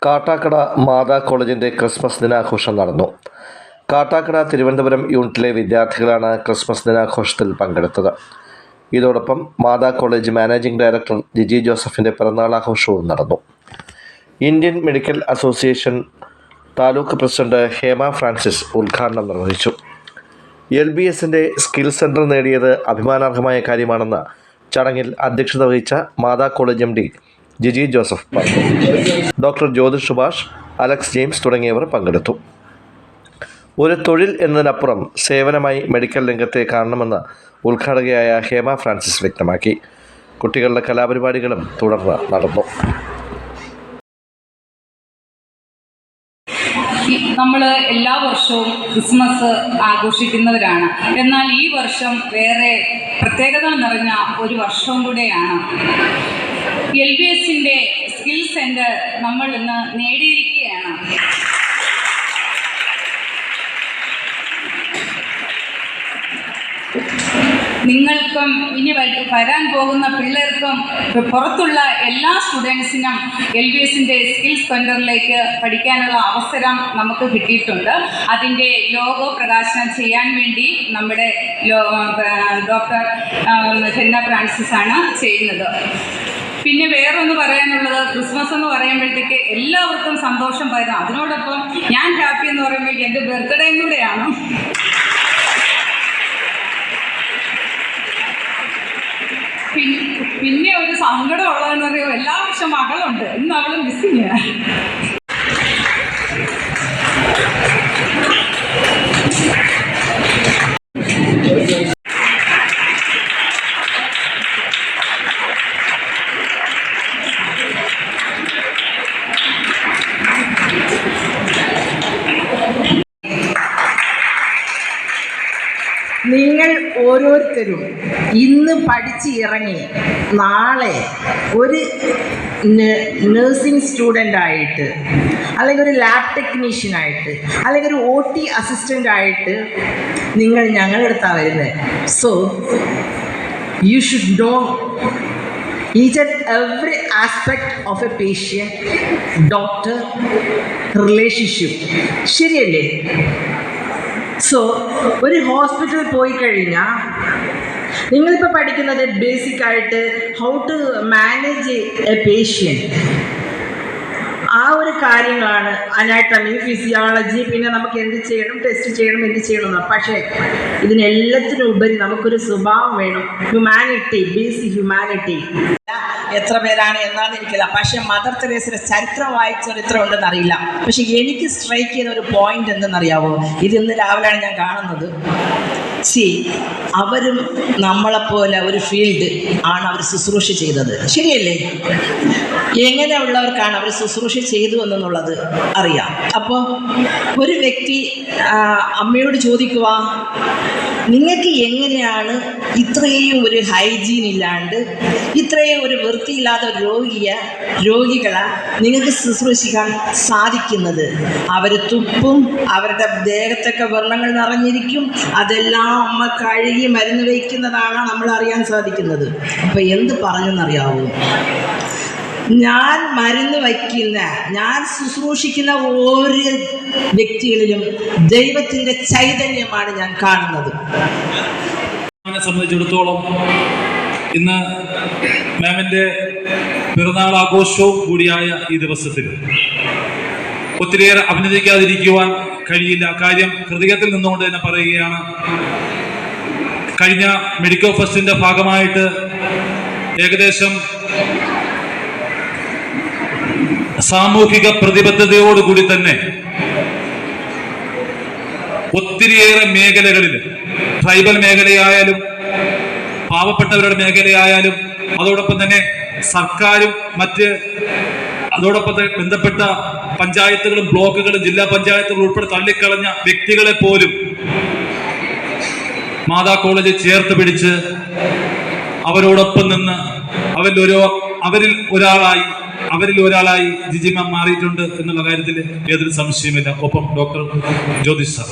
കാട്ടാക്കട മാതാ കോളേജിൻ്റെ ക്രിസ്മസ് ദിനാഘോഷം നടന്നു. കാട്ടാക്കട തിരുവനന്തപുരം യൂണിറ്റിലെ വിദ്യാർത്ഥികളാണ് ക്രിസ്മസ് ദിനാഘോഷത്തിൽ പങ്കെടുത്തത്. ഇതോടൊപ്പം മാതാ കോളേജ് മാനേജിംഗ് ഡയറക്ടർ ജിജി ജോസഫിൻ്റെ പിറന്നാളാഘോഷവും നടന്നു. Indian medical association taluk president Hema Francis ഉദ്ഘാടനം നിർവഹിച്ചു. LBSൻ്റെ സ്കിൽ സെൻറ്റർ നേടിയത് അഭിമാനാർഹമായ കാര്യമാണെന്ന് ചടങ്ങിൽ അധ്യക്ഷത വഹിച്ച മാതാ കോളേജ് MD ജിജി ജോസഫ് പറഞ്ഞു. Doctor Jyothish Subhash, Alex James തുടങ്ങിയവർ പങ്കെടുത്തു. ഒരു തൊഴിൽ എന്നതിനപ്പുറം സേവനമായി മെഡിക്കൽ രംഗത്തെ കാണണമെന്ന് ഉദ്ഘാടകയായ ഹേമ ഫ്രാൻസിസ് വ്യക്തമാക്കി. കുട്ടികളുടെ കലാപരിപാടികളും തുടർന്ന് നടന്നു. നമ്മൾ എല്ലാ വർഷവും ക്രിസ്മസ് ആഘോഷിക്കുന്നവരാണ്. എന്നാൽ ഈ വർഷം വേറെ പ്രത്യേകത നിറഞ്ഞ ഒരു വർഷവും കൂടെയാണ്. LBSൻ്റെ സ്കിൽ സെൻറ്റർ നമ്മൾ ഇന്ന് നേടിയിരിക്കുകയാണ്. നിങ്ങൾക്കും ഇനി വരാൻ പോകുന്ന പിള്ളേർക്കും പുറത്തുള്ള എല്ലാ സ്റ്റുഡൻസിനും LBSൻ്റെ സ്കിൽ സെൻറ്ററിലേക്ക് പഠിക്കാനുള്ള അവസരം നമുക്ക് കിട്ടിയിട്ടുണ്ട്. അതിൻ്റെ ലോഗോ പ്രകാശനം ചെയ്യാൻ വേണ്ടി നമ്മുടെ ഡോക്ടർ ഹെന്ന ഫ്രാൻസിസ് ആണ് ചെയ്യുന്നത്. പിന്നെ വേറൊന്ന് പറയാനുള്ളത്, ക്രിസ്മസ് എന്ന് പറയുമ്പോഴത്തേക്ക് എല്ലാവർക്കും സന്തോഷം പകരും. അതിനോടൊപ്പം ഞാൻ ഹാപ്പി എന്ന് പറയുമ്പോഴേക്ക് എൻ്റെ ബർത്ത്ഡേയും കൂടെയാണ്. പിന്നെ ഒരു സങ്കടം ഉള്ളതെന്ന് പറയുമ്പോൾ എല്ലാ വർഷം മകളുണ്ട്, ഇന്ന് അവൾ മിസ്സിങ്. നിങ്ങൾ ഓരോരുത്തരും ഇന്ന് പഠിച്ച് ഇറങ്ങി നാളെ ഒരു നഴ്സിംഗ് സ്റ്റുഡൻ്റായിട്ട്, അല്ലെങ്കിൽ ഒരു ലാബ് ടെക്നീഷ്യനായിട്ട്, അല്ലെങ്കിൽ ഒരു OT അസിസ്റ്റൻ്റായിട്ട് നിങ്ങൾ ഞങ്ങളുടെ അടുത്താണ് വരുന്നത്. So you should know each and every aspect of a patient doctor relationship. ശരിയല്ലേ? സോ ഒരു ഹോസ്പിറ്റലിൽ പോയി കഴിഞ്ഞാൽ നിങ്ങളിപ്പോൾ പഠിക്കുന്നത് ബേസിക്കായിട്ട് how to manage a patient. ആ ഒരു കാര്യങ്ങളാണ് അനാട്ടമി, ഫിസിയോളജി, പിന്നെ നമുക്ക് എന്ത് ചെയ്യണം, ടെസ്റ്റ് ചെയ്യണം, എന്ത് ചെയ്യണമെന്ന്. പക്ഷേ ഇതിനെല്ലാത്തിനും ഉപരി നമുക്കൊരു സ്വഭാവം വേണം. Humanity, basic humanity. എത്ര പേരാണ് എന്നാന്ന് എനിക്കില്ല, പക്ഷേ മദർ തെരേസയുടെ ചരിത്രം ചരിത്രം ഉണ്ടെന്ന് അറിയില്ല. പക്ഷെ എനിക്ക് സ്ട്രൈക്ക് ചെയ്ത ഒരു പോയിന്റ് എന്തെന്നറിയാവോ? ഇത് ഇന്ന് രാവിലെയാണ് ഞാൻ കാണുന്നത്. അവരും നമ്മളെപ്പോലെ ഒരു ഫീൽഡ് ആണ് അവർ ശുശ്രൂഷ ചെയ്തത്. ശരിയല്ലേ? എങ്ങനെയുള്ളവർക്കാണ് അവർ ശുശ്രൂഷ ചെയ്തു എന്നുള്ളത് അറിയാം. അപ്പോൾ ഒരു വ്യക്തി അമ്മയോട് ചോദിക്കുക, നിങ്ങൾക്ക് എങ്ങനെയാണ് ഇത്രയും ഒരു ഹൈജീൻ ഇല്ലാണ്ട്, ഇത്രയും ഒരു വൃത്തിയില്ലാത്ത രോഗികളെ നിങ്ങൾക്ക് ശുശ്രൂഷിക്കാൻ സാധിക്കുന്നത്? അവർ തുപ്പും, അവരുടെ ദേഹത്തൊക്കെ വ്രണങ്ങൾ നിറഞ്ഞിരിക്കും, അതെല്ലാം അമ്മ കഴുകി മരുന്ന് വയ്ക്കുന്നതാണ് നമ്മൾ അറിയാൻ സാധിക്കുന്നത്. അപ്പോൾ എന്ത് പറഞ്ഞെന്നറിയാവൂ? ഞാൻ മരുന്ന് വയ്ക്കുന്ന, ഞാൻ ശുശ്രൂഷിക്കുന്ന ഓരോ വ്യക്തികളിലും ദൈവത്തിൻ്റെ ചൈതന്യമാണ് ഞാൻ കാണുന്നത്. എന്നെ സംബന്ധിച്ചിടത്തോളം ഇന്ന് മാമിൻ്റെ പിറന്നാൾ ആഘോഷവും കൂടിയായ ഈ ദിവസത്തിൽ ഒത്തിരിയേറെ അഭിനന്ദിക്കാതിരിക്കുവാൻ കഴിയില്ല. കാര്യം ഹൃദയത്തിൽ നിന്നുകൊണ്ട് തന്നെ പറയുകയാണ്. കഴിഞ്ഞ മെഡിക്കൽ ഫെസ്റ്റിൻ്റെ ഭാഗമായിട്ട് ഏകദേശം സാമൂഹിക പ്രതിബദ്ധതയോടുകൂടി തന്നെ ഒത്തിരിയേറെ മേഖലകളിൽ, ട്രൈബൽ മേഖലയായാലും പാവപ്പെട്ടവരുടെ മേഖലയായാലും, അതോടൊപ്പം തന്നെ സർക്കാരും അതോടൊപ്പം ബന്ധപ്പെട്ട പഞ്ചായത്തുകളും ബ്ലോക്കുകളും ജില്ലാ പഞ്ചായത്തുകളും ഉൾപ്പെടെ തള്ളിക്കളഞ്ഞ വ്യക്തികളെ പോലും മാതാ കോളേജ് ചേർത്ത് പിടിച്ച് അവരോടൊപ്പം നിന്ന് അവരിൽ ഒരാളായി ജിജി മാം മാറിയിട്ടുണ്ട് എന്നുള്ള കാര്യത്തിൽ യാതൊരു സംശയമില്ല. ഒപ്പം ഡോക്ടർ ജ്യോതിഷ് സാർ.